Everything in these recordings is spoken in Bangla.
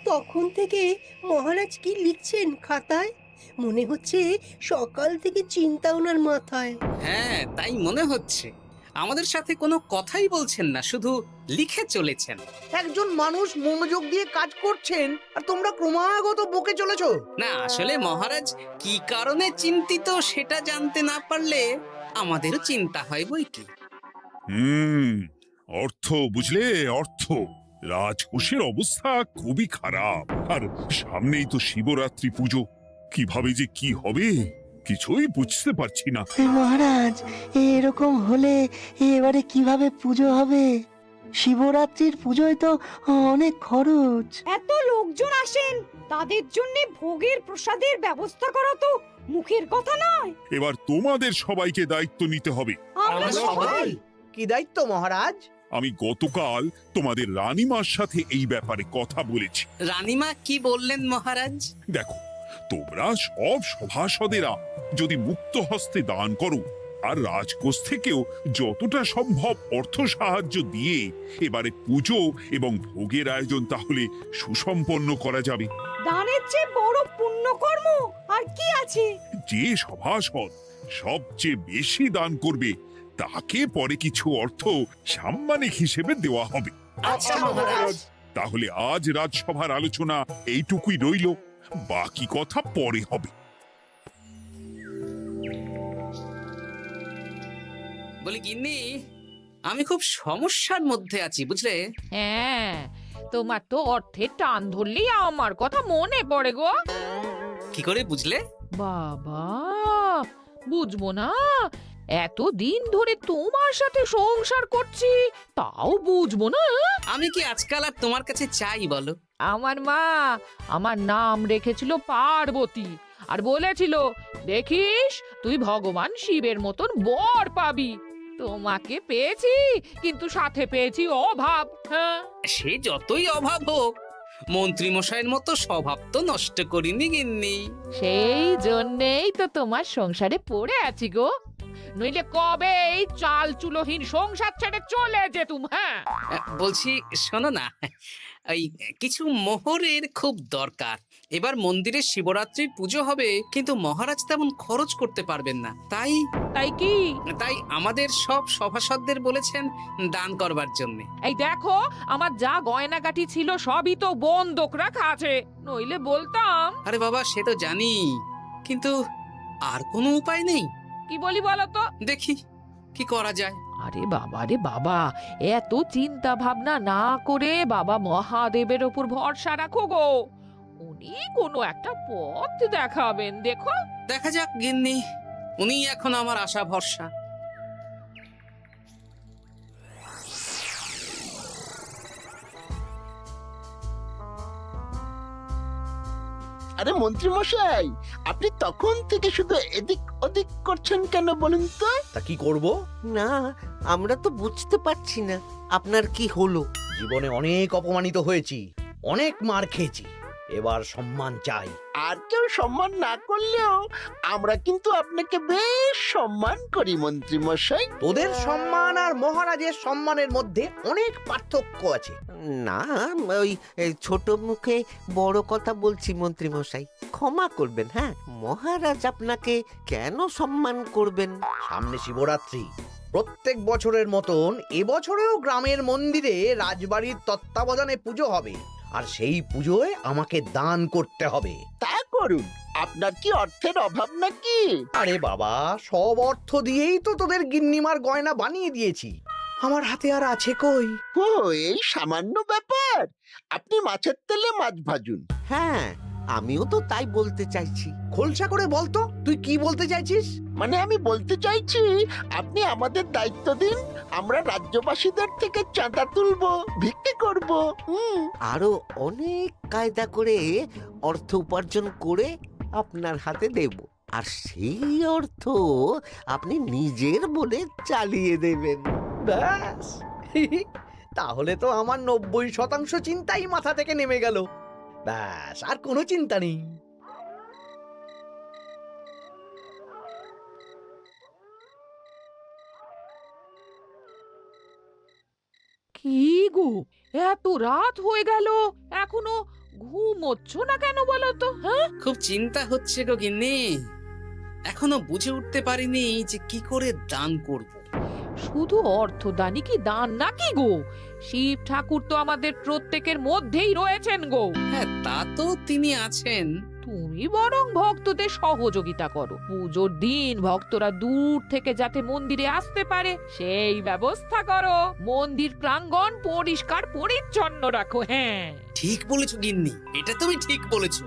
তখন থেকে মহারাজ কি লিখছেন খাতায়? মনে হচ্ছে সকাল থেকে চিন্তা ওনার মাথায়। হ্যাঁ, তাই মনে হচ্ছে। আমাদের সাথে কোনো কথাই বলছেন না, শুধু লিখে চলেছেন। একজন মানুষ মনোযোগ দিয়ে কাজ করছেন আর তোমরা ক্রমাগত বকে চলেছো। না, আসলে মহারাজ কি কারণে চিন্তিত সেটা জানতে না পারলে আমাদেরও চিন্তা হয় বই কি। হুম অর্থ বুঝলে, অর্থ। রাজকোষের অবস্থা খুবই খারাপ। আর সামনেই তো শিবরাত্রি পুজো। কিভাবে যে কি হবে কিছুই বুঝতে পারছি না। মহারাজ, এরকম হলে এবারে কিভাবে পুজো হবে? শিবরাত্রির পুজোয় তো অনেক খরচ। এত লোকজন আসেন, তাদের জন্য ভোগের প্রসাদের ব্যবস্থা করা তো মুখের কথা নয়। এবার তোমাদের সবাইকে দায়িত্ব নিতে হবে। আমরা সবাই। কি দায়িত্ব মহারাজ? আমি গতকাল তোমাদের রানীমার সাথে এই ব্যাপারে কথা বলেছি। রানীমা কি বললেন মহারাজ? দেখো, তোমরা সব সভাসদেরা যদি মুক্ত হস্তে দান করো আর রাজকোষ থেকেও যতটা সম্ভব অর্থ সাহায্য দিয়ে এবারে পুজো এবং ভোগের আয়োজন তাহলে সুসম্পন্ন করা যাবে। দানের চেয়ে বড় পুণ্যকর্ম আর কি আছে? যে সভাসদ সবচেয়ে বেশি দান করবে তাকে পরে কিছু অর্থ সাম্মানিক হিসেবে দেওয়া হবে। আচ্ছা মহারাজ। তাহলে আজ রাজসভার আলোচনা এইটুকুই রইল, বাকি কথা পরে হবে। বলি গিন্নি, আমি খুব সমস্যার মধ্যে আছি বুঝলে। হ্যাঁ, তোমার তো অর্থের টান ধরলেই আমার কথা মনে পড়ে গো। কি করে বুঝলে? বাবা, বুঝবো না? এতদিন ধরে তোমার সাথে সংসার করছি, তাও বুঝবো না? আমি কি আজকাল আর তোমার কাছে চাই বলো? আমার মা আমার নাম রেখেছিল পার্বতী, আর বলেছিল দেখিস তুই ভগবান শিবের মতন বর পাবি। তোমাকে পেয়েছি, কিন্তু সাথে পেয়েছি অভাব। হ্যাঁ, সে যতই অভাব হোক, মন্ত্রী মশাইয়ের মতো স্বভাব তো নষ্ট করিনি গিন্নি। সেই জন্যেই তো তোমার সংসারে পড়ে আছি গো, নইলে কবে এই চাল চুলোহীন সংসার ছেড়ে চলে যেতুম। হ্যাঁ, বলছি শোনো না, এই কিছু মোহরের খুব দরকার। এবার মন্দিরে শিবরাত্রির পুজো হবে, কিন্তু মহারাজ তেমন খরচ করতে পারবেন না। তাই তাই কি? তাই আমাদের সব সভাসদদের বলেছেন দান করবার জন্য। এই দেখো, আমার যা গয়নাগাটি ছিল সবই তো বন্ধক রাখা আছে, নইলে বলতাম। আরে বাবা, সে তো জানি, কিন্তু আর কোনো উপায় নেই। কি বলি বলো তো? দেখি কি করা যায়। আরে বাবা রে বাবা, এত চিন্তা ভাবনা না করে বাবা মহাদেবের ওপর ভরসা রাখো গো, উনি কোনো একটা পথ দেখাবেন। দেখো, দেখা যাক গিন্নি, উনি এখন আমার আশা ভরসা। আরে মন্ত্রী মশাই, আপনি তখন থেকে শুধু এদিক ওদিক করছেন কেন বলুন তো? তা কি করব? না, আমরা তো বুঝতে পারছি না আপনার কি হলো। জীবনে অনেক অপমানিত হয়েছি, অনেক মার খেয়েছি, এবার সম্মান চাই। আর কেউ সম্মান না করলেও আমরা কিন্তু আপনাকে বেশ সম্মান করি মন্ত্রী মশাই। তোদের সম্মান আর মহারাজের সম্মানের মধ্যে অনেক পার্থক্য আছে। না, ওই এই ছোট মুখে বড় কথা বলছি মন্ত্রী মশাই, ক্ষমা করবেন। হ্যাঁ, মহারাজ আপনাকে কেন সম্মান করবেন? সামনে শিবরাত্রি, প্রত্যেক বছরের মতন এবছরেও গ্রামের মন্দিরে রাজবাড়ির তত্ত্বাবধানে পুজো হবে, আর সেই পুজোয় আমাকে দান করতে হবে। তা করুন, আপনার কি অর্থের অভাব নাকি? আরে বাবা, সব অর্থ দিয়েই তো তোদের গিন্নিমার গয়না বানিয়ে দিয়েছি, আমার হাতে আর আছে কই? ও, এই সামান্য ব্যাপার। আপনি মাছের তেলে মাছ ভাজুন। হ্যাঁ, আমিও তো তাই বলতে চাইছি। খোলসা করে বলতো তুই কি বলতে চাইছিস? মানে আমি বলতে চাইছি, আপনি আমাদের দায়িত্ব দিন, আমরা রাজ্যবাসীদের থেকে চাঁদা তুলবো, ভিক্ষে করব। আরো অনেক কায়দা করে অর্থ উপার্জন করে আপনার হাতে দেব, আর সেই অর্থ আপনি নিজের বলে চালিয়ে দেবেন। ব্যাস, তাহলে তো আমার 90% চিন্তাই মাথা থেকে নেমে গেল। ব্যাস, আর কোনো চিন্তা নেই। কি গো, এত রাত হয়ে গেল, এখনো ঘুমোচ্ছ না কেন বলো তো? হ্যাঁ, খুব চিন্তা হচ্ছে গো গিন্নি, এখনো বুঝে উঠতে পারিনি যে কি করে দান করব। শুধু অর্থদানই কি দান নাকি গো? শিব ঠাকুর তো আমাদের প্রত্যেকের মধ্যেই রয়েছেন গো। হ্যাঁ, তা তো তিনি আছেন। তুমি বরং ভক্তদের সহযোগিতা করো। পুজোর দিন ভক্তরা দূর থেকে যাতে মন্দিরে আসতে পারে সেই ব্যবস্থা করো। মন্দির প্রাঙ্গণ পরিষ্কার পরিচ্ছন্ন রাখো। হ্যাঁ, ঠিক বলেছো গিন্নি, এটা তুমি ঠিক বলেছো।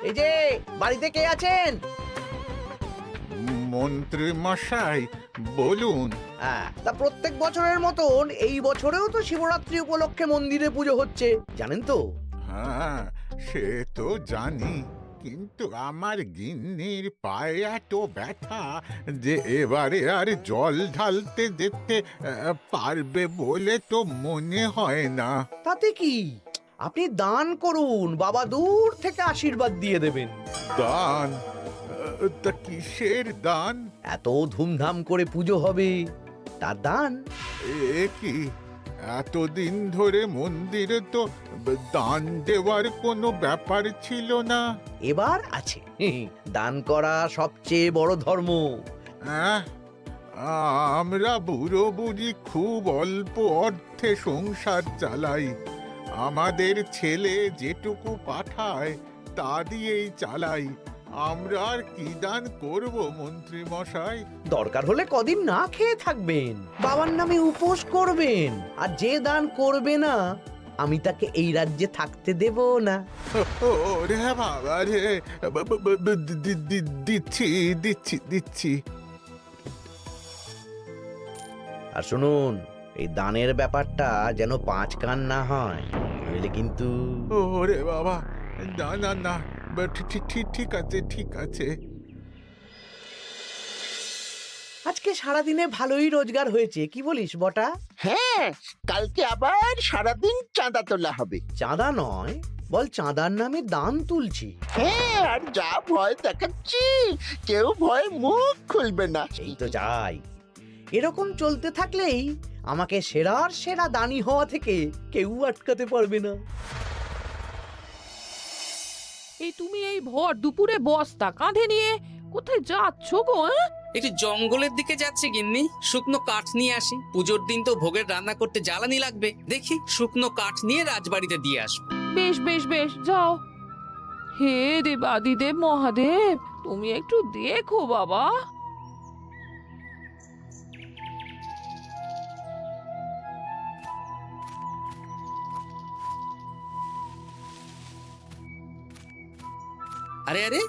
এই যে বাড়িতে কে আছেন? মন্ত্রী মশাই বলুন। তা প্রত্যেক বছরের মতন এই বছরেও তো শিবরাত্রি উপলক্ষে মন্দিরে পুজো হচ্ছে, জানেন তো? হ্যাঁ, সে তো জানি, কিন্তু আমার গিন্নির পায়ে এত ব্যথা যে এবারে আর জল ঢালতে যেতে পারবে বলে তো মনে হয় না। তাতে কি, আপনি দান করুন, বাবা দূর থেকে আশীর্বাদ দিয়ে দেবেন। দান? তা কিসের দান? এত ধুমধাম করে পুজো হবে, তার দান। এ কি, এতদিন ধরে মন্দিরে তো দান দেওয়ার কোনো ব্যাপার ছিল না। এবার আছে। দান করা সবচেয়ে বড় ধর্ম। আহ, আমরা বুড়ো বুড়ি খুব অল্প অর্থে সংসার চালাই। আমাদের ছেলে যেটুকু পাঠায় তা দিয়েই চালাই। আমরা আর কি দান করব মন্ত্রী মশাই? দরকার হলে কদিন না খেয়ে থাকবেন, বাবার নামে উপোস করবেন, আর যে দান করবে না আমি তাকে এই রাজ্যে থাকতে দেব না। ওরে বাবা রে, দিচ্ছি দিচ্ছি দিচ্ছি। আর শুনুন, এই দানের ব্যাপারটা যেন 5 কান না হয়, নইলে কিন্তু। ওরে বাবা, না না না, ঠিক আছে ঠিক আছে। আজকে সারাদিনে ভালোই রোজগার হয়েছে, কি বলিস বটা? হ্যাঁ, কালকে আবার সারাদিন চাঁদা তোলা হবে। চাঁদা নয়, বল চাঁদার নামে দান তুলছি। হ্যাঁ, আর যা ভয় দেখাচ্ছি, কেউ ভয় মুখ খুলবে না। এই তো যাই, এরকম চলতে থাকলেই আমাকে সেরার সেরা দানি হওয়া থেকে কেউ আটকাতে পারবে না। এই তুমি এই ভর দুপুরে বস্তা কাঁধে নিয়ে কোথায় যাচ্ছ গো? একটু জঙ্গলের দিকে যাচ্ছে গিন্নি, শুকনো কাঠ নিয়ে আসি। পুজোর দিন তো ভোগের রান্না করতে জ্বালানি লাগবে, দেখি শুকনো কাঠ নিয়ে রাজবাড়িতে দিয়ে আসবো। বেশ বেশ বেশ, যাও। হে দেবাদিদেব মহাদেব, তুমি একটু দেখো বাবা। আরে আরে,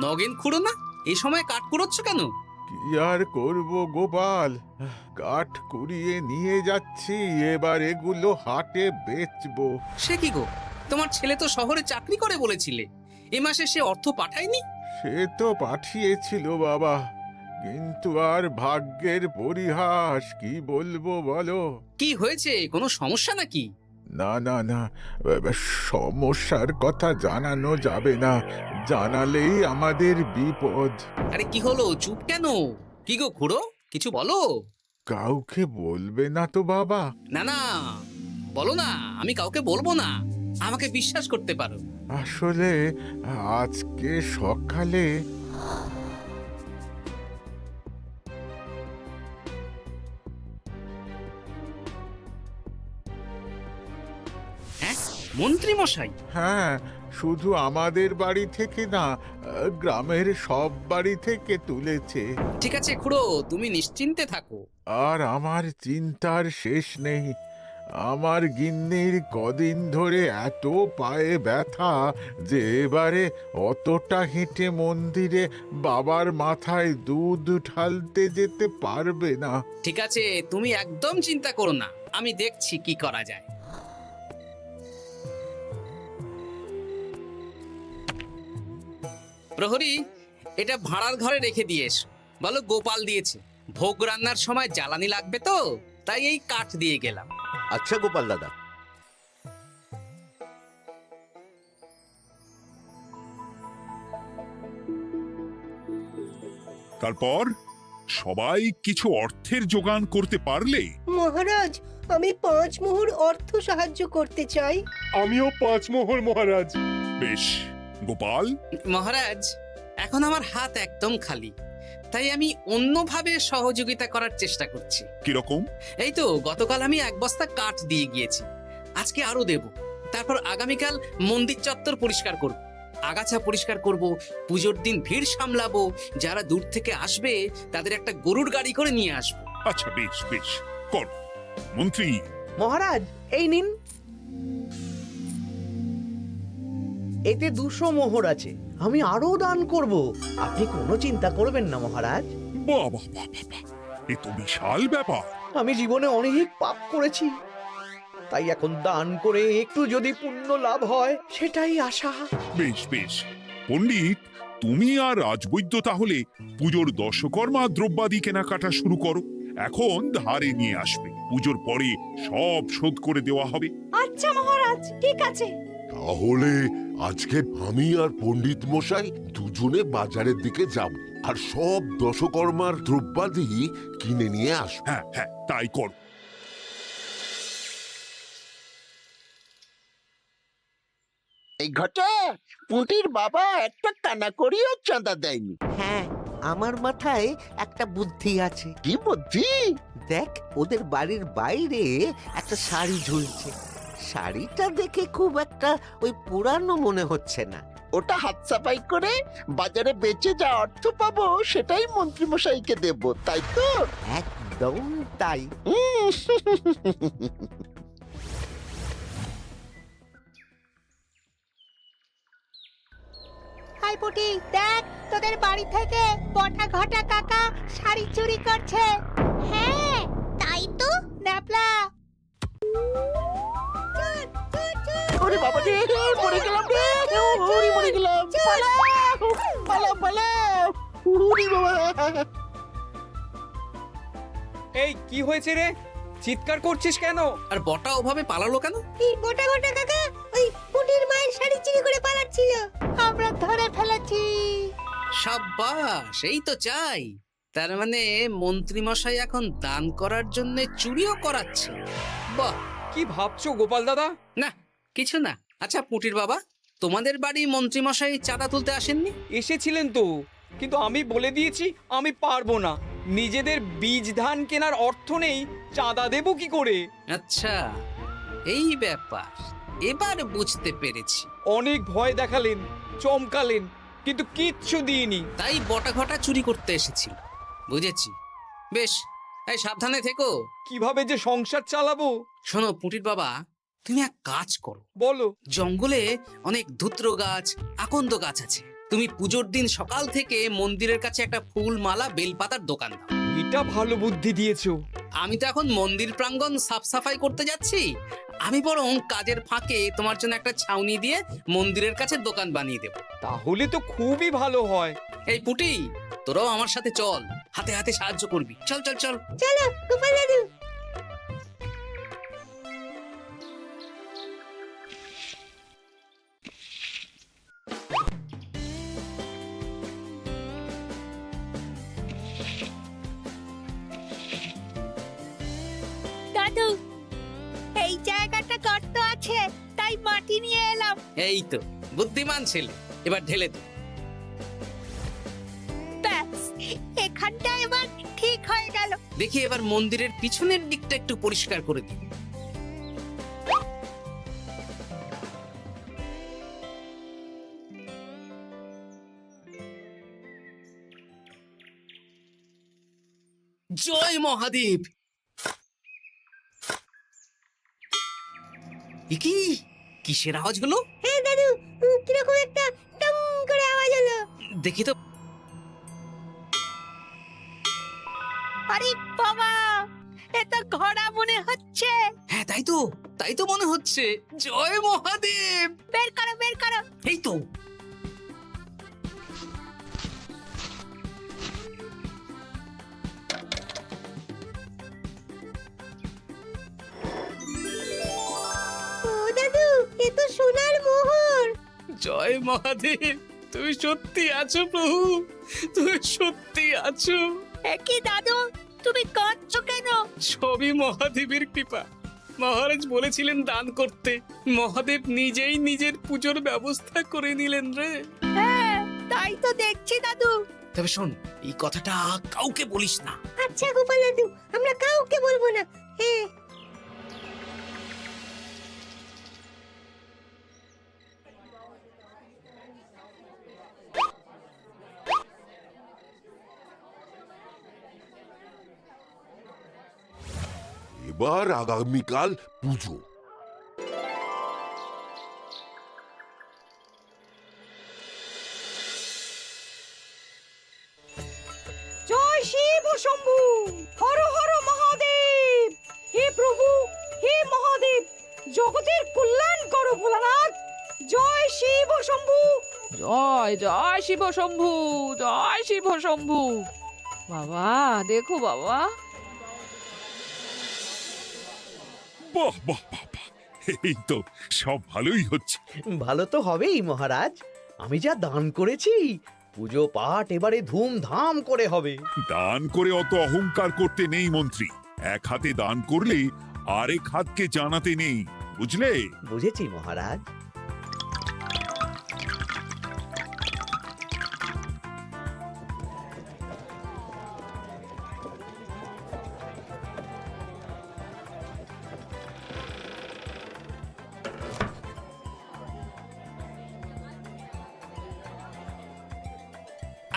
নগেন খুঁড়ো না, এই সময় কাঠ কুড়োচ্ছ কেন? কি আর করব গোপাল, কাঠ কুড়িয়ে নিয়ে যাচ্ছি, এবার এগুলো হাটে বেচবো। সে কি গো, তোমার ছেলে তো শহরে চাকরি করে বলেছিলে, এ মাসে সে অর্থ পাঠায়নি? সে তো পাঠিয়েছিল বাবা, কিন্তু আর ভাগ্যের পরিহাস, কি বলবো বলো। কি হয়েছে, কোনো সমস্যা নাকি? না না না, সমস্যার কথা জানানো যাবে না, জানালেই আমাদের বিপদ। আরে কি হলো, চুপ কেন? কি গো খুড়ো, কিছু বলো। কাউকে বলবে না তো বাবা? না না, বলো না, আমি কাউকে বলবো না, আমাকে বিশ্বাস করতে পারো। আসলে আজকে সকালে হ্যাঁ, মন্ত্রী মশাই? হ্যাঁ, শুধু আমাদের বাড়ি থেকে না, গ্রামের সব বাড়ি থেকে তুলেছে। ঠিক আছে খুড়ো, তুমি নিশ্চিন্তে থাকো। আর আমার চিন্তার শেষ নেই। আমার গিন্নির কদিন ধরে এত পায়ে ব্যথা যে এবারে অতটা হেঁটে মন্দিরে বাবার মাথায় দুধ ঢালতে যেতে পারবে না। ঠিক আছে, তুমি একদম চিন্তা করো না, আমি দেখছি কি করা যায়। প্রহরী, এটা ভাড়ার ঘরে রেখে দিয়ে এসো। বলো গোপাল দিয়েছে, ভোগ রান্নার সময় জ্বালানি লাগবে তো, তাই এই কাঠ দিয়ে গেলাম। আচ্ছা গোপাল দাদা। তারপর সবাই কিছু অর্থের যোগান করতে পারলে মহারাজ, আমি 5 মোহর অর্থ সাহায্য করতে চাই। আমিও 5 মোহর মহারাজ। বেশ। গোপাল, মহারাজ, এখন আমার হাত একদম খালি, তাই আমি অন্যভাবে সহযোগিতা করার চেষ্টা করছি। কিরকম? এই তো গতকাল আমি 1 বস্তা কাঠ দিয়ে গিয়েছি, আজকে আরো দেব। তারপর আগামীকাল মন্দির চত্বর পরিষ্কার করব, আগাছা পরিষ্কার করব, পুজোর দিন ভিড় সামলাবো, যারা দূর থেকে আসবে তাদের একটা গরুর গাড়ি করে নিয়ে আসবো। আচ্ছা, বেশ বেশ, কর। মন্ত্রী, মহারাজ, এই নিন। এতে 200 মোহর আছে, আমি আরো দান করব, আপনি কোনো চিন্তা করবেন না মহারাজ। বাহ বাহ বাহ বাহ বাহ, এ তো বিশাল ব্যাপার। আমি জীবনে অনেক পাপ করেছি, তাই এখন দান করে একটু যদি পুণ্য লাভ হয় সেটাই আশা। বেশ বেশ। পণ্ডিত, তুমি আর রাজবৈদ্য তাহলে পুজোর দশকর্মা দ্রব্যাদি কেনাকাটা শুরু করো। এখন ধারে নিয়ে আসবে, পুজোর পরে সব শোধ করে দেওয়া হবে। আচ্ছা মহারাজ, ঠিক আছে। তাহলে আজকে আমি আর পণ্ডিত মশাই দুজনে বাজারের দিকে যাব আর সব দশকর্মার দ্রব্যাদি কিনে নিয়ে আসব। হ্যাঁ হ্যাঁ, তাই কর। এই ঘটা পুঁটির বাবা একটা কানা করিও চাঁদা দেয়নি। হ্যাঁ, আমার মাথায় একটা বুদ্ধি আছে। কি বুদ্ধি? দেখ, ওদের বাড়ির বাইরে একটা শাড়ি ঝুলছে। শাড়িটা দেখে খুব একটা ওই পুরানো মনে হচ্ছে না। ওটা হাত সাফাই করে বাজারে বেচে যা অর্থ পাবো সেটাই মন্ত্রী মশাইকে দেব, তাই তো? একদম তাই। হাই পুটি, দেখ তোদের বাড়ি থেকে বটা ঘটা কাকা শাড়ি চুরি করছে। হ্যাঁ, তাই তো। ন্যাপলা, ওরে বাবা রে, মরে গেলাম রে, ওরে মরে গেলাম। পালাও পালাও পালাও, ওরে বাবা। এই কি হয়েছে রে? চিৎকার করছিস কেন? আর বটা ওভাবে পালালো কেন? এই বটা ঘটা কাকা ওই পুটির মায়ের শাড়ি চুরি করে পালাচ্ছিল, আমরা ধরে ফেলেছি। সাব্বাস, এই তো চাই। তার মানে মন্ত্রী মশাই এখন দান করার জন্য চুরিও করাচ্ছে। বাহ! কি ভাবছো গোপাল দাদা? না, কিছু না। আচ্ছা পুটির বাবা, তোমাদের বাড়ি মন্ত্রী মশাই চাঁদা তুলতে আসেননি? এসেছিলেন তো, কিন্তু আমি বলে দিয়েছি আমি পারবো না। নিজেদের বীজ ধান কেনার অর্থ নেই, চাঁদা দেবো কি করে? আচ্ছা, এই ব্যাপার, এবার বুঝতে পেরেছি। অনেক ভয় দেখালেন, চমকালেন, কিন্তু কিচ্ছু দিইনি। তাই বটা ঘটা চুরি করতে এসেছিল, বুঝেছি। বেশ, এই সাবধানে থেকো। কিভাবে যে সংসার চালাবো? শোনো পুটির বাবা, তুমি এক কাজ করো। বলো। জঙ্গলে অনেক ধুত্র গাছ, আকন্দ গাছ আছে। তুমি পুজোর দিন সকাল থেকে মন্দিরের কাছে একটা ফুল মালা বেলপাতার দোকান দাও। এটা ভালো বুদ্ধি দিয়েছো। আমি তো এখন মন্দির প্রাঙ্গণ সাফ সাফাই করতে যাচ্ছি, আমি বরং কাজের ফাঁকে তোমার জন্য একটা ছাউনি দিয়ে মন্দিরের কাছে দোকান বানিয়ে দেব। তাহলে তো খুবই ভালো হয়। এই পুটি, তোরাও আমার সাথে চল, হাতে হাতে সাহায্য করবি। চল চল চল। চলো গোপাল দাদু। দাদু, এই জায়গাটা গর্ত আছে, তাই মাটি নিয়ে এলাম। এই তো বুদ্ধিমান ছেলে, এবার ঢেলে দে। ব্যাস, এখানটা এবার ঠিক হয়ে গেল। দেখি এবার মন্দিরের পিছনের দিকটা একটু পরিষ্কার করে দিই। জয় মহাদেব। কি কিসের আওয়াজ হলো? হ্যাঁ দাদু, কিরকম একটা টং করে আওয়াজ হলো। দেখি তো। আরে বাবা, এটা ঘোড়া মনে হচ্ছে। হ্যাঁ তাই তো মনে হচ্ছে। জয় মহাদেব। বের করো বের করো। এই তো। ও দাদু, এ তো সোনার মোহর। জয় মহাদেব, তুমি সত্যি আছো প্রভু। তুমি সত্যি আছো? কি দাদু, তুমি কাঁদছো কেন? সবই মহাদেবের কৃপা। মহারাজ বলেছিলেন দান করতে, মহাদেব নিজেই নিজের পুজোর ব্যবস্থা করে নিলেন রে। হ্যাঁ, তাই তো দেখছি দাদু। তবে শোন, এই কথাটা কাউকে বলিস না। আচ্ছা গোপাল দাদু, আমরা কাউকে বলবো না। হ্যাঁ। এবার আগামীকাল পুজো। জয় শিব শম্ভু, হর হর মহাদেব। হে প্রভু, হে মহাদেব, জগতের কল্যাণ করো ভোলানাথ। জয় শিব শম্ভু। জয় জয় শিব শম্ভু, জয় শিব শম্ভু। বাবা দেখো বাবা, বাহ বাহ বাহ বাহ, এই তো সব ভালোই হচ্ছে। ভালো তো হবেই মহারাজ। আমি যা দান করেছি, পুজো পাঠ এবারে ধুমধাম করে হবে। দান করে অত অহংকার করতে নেই মন্ত্রী। এক হাতে দান করলে আরেক হাতকে জানাতে নেই, বুঝলে? বুঝেছি মহারাজ।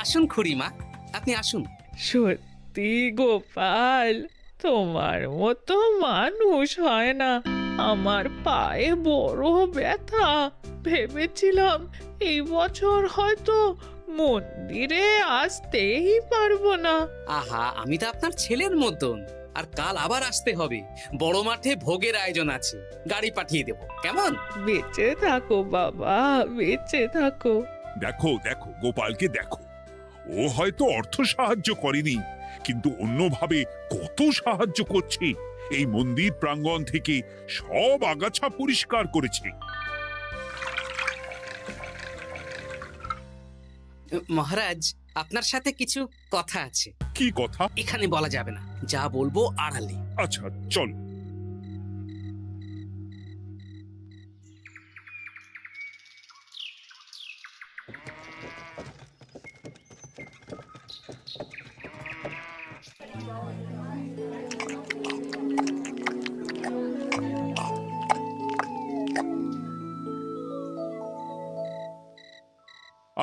আসুন খুড়িমা, আপনি আসুন। সত্যি গোপাল, তোমার মতো মানুষ হয় না। আমার পায়ে বড় ব্যথা, ভেবেছিলাম এই বছর হয়তো মন্দিরে আসতেই পারবো না। আহা, আমি তো আপনার ছেলের মতন। আর কাল আবার আসতে হবে, বড় মাঠে ভোগের আয়োজন আছে, গাড়ি পাঠিয়ে দেব, কেমন? বেঁচে থাকো বাবা, বেঁচে থাকো। দেখো দেখো গোপালকে দেখো, ও হয়তো অর্থ সাহায্য করেনি, কিন্তু অন্যভাবে কত সাহায্য করছে। এই মন্দির প্রাঙ্গণ থেকে সব আগাছা পরিষ্কার করেছে। মহারাজ, আপনার সাথে কিছু কথা আছে। কি কথা? এখানে বলা যাবে না, যা বলবো আড়ালে। আচ্ছা চল।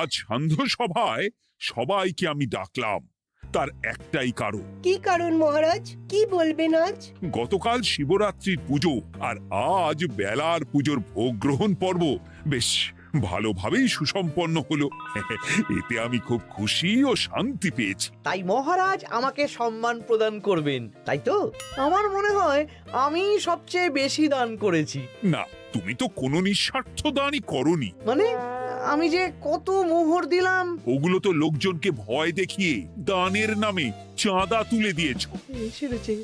আজ সান্ধ্য সভায় সবাইকে আমি ডাকলাম, তার একটাই কারণ। কি কারণ মহারাজ? কি বলবেন আজ? গতকাল শিবরাত্রির পুজো আর আজ বেলার পুজোর ভোগ গ্রহণ পর্ব বেশ ভালোভাবেই সুসম্পন্ন হলো। এতে আমি খুব খুশি ও শান্তি পেয়েছি। তাই মহারাজ আমাকে সম্মান প্রদান করবেন, তাই তো? আমার মনে হয় আমি সবচেয়ে বেশি দান করেছি। না, তুমি তো কোনো নিঃস্বার্থ দানই করনি। মানে আমি যে কত মোহর দিলাম। ওগুলো তো লোকজনকে ভয় দেখিয়ে দানের নামে চাঁদা তুলে দিয়েছো। সেরেছে,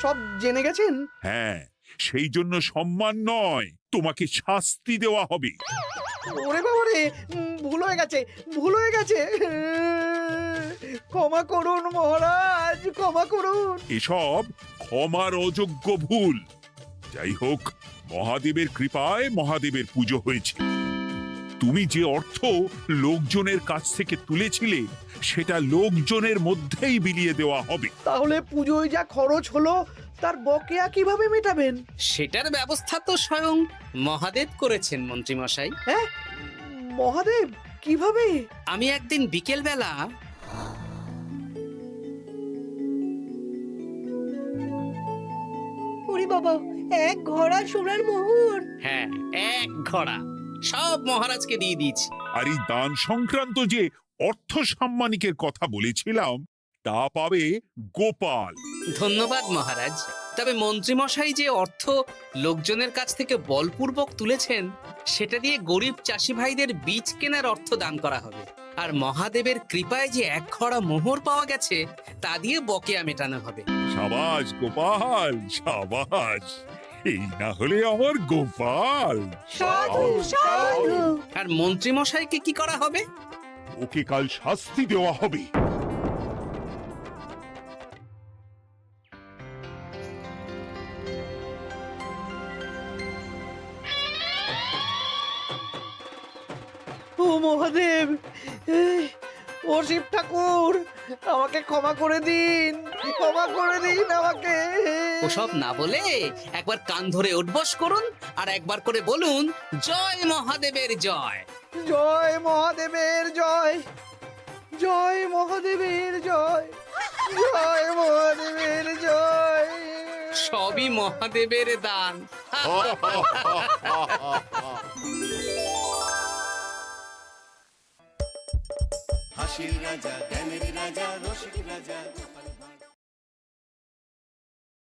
সব জেনে গেছেন। হ্যাঁ, সেই জন্য সম্মান নয়, তোমাকে শাস্তি দেওয়া হবে। ওরে বাবারে, ভুল হয়ে গেছে, ভুল হয়ে গেছে। ক্ষমা করুন মহারাজ, ক্ষমা করুন। এসব ক্ষমার অযোগ্য ভুল। যাই হোক, মহাদেবের কৃপায় মহাদেবের পুজো হয়েছে। তুমি যে অর্থ লোকজনের কাছ থেকে তুলেছিলে সেটা লোকজনের মধ্যেই বিলিয়ে দেওয়া হবে। তাহলে পুজোয় যা খরচ হলো তার বকেয়া কিভাবে মেটাবেন? সেটার ব্যবস্থা তো স্বয়ং মহাদেব করেছেন মন্ত্রী মশাই। হ্যাঁ, মহাদেব কিভাবে? আমি একদিন বিকেল বেলা ওরে বাবা, এক ঘোড়া সোনার মোহর। হ্যাঁ, এক ঘোড়া সব মহারাজকে দিয়ে দিয়েছি। আর এই দান সংক্রান্ত যে অর্থ সাম্মানিকের কথা বলেছিলাম তা পাবে গোপাল। ধন্যবাদ মহারাজ। তবে মন্ত্রী মশাই যে অর্থ লোকজনের কাছ থেকে বলপূর্বক তুলেছেন সেটা দিয়ে গরিব চাষি ভাইদের বীজ কেনার অর্থ দান করা হবে। আর মহাদেবের কৃপায় যে এক খড়া মোহর পাওয়া গেছে তা দিয়ে বকেয়া মেটানো হবে। সাবাস গোপাল, সাবাস। এই না হলে আমার গোপাল। সাধু সাধু। আর মন্ত্রী মশাইকে কি করা হবে? ওকে কাল শাস্তি দেওয়া হবে। ও মহাদেব, ও শিব ঠাকুর, আমাকে ক্ষমা করে দিন, ক্ষমা করে দিন আমাকে। ওসব না বলে একবার কান ধরে উঠবস করুন আর একবার করে বলুন জয় মহাদেবের জয়। জয় মহাদেবের জয়, জয় মহাদেবের জয়, জয় মহাদেবের জয়। সবই মহাদেবের দান। হাসির রাজা, জ্ঞানের রাজা, রসিক রাজা।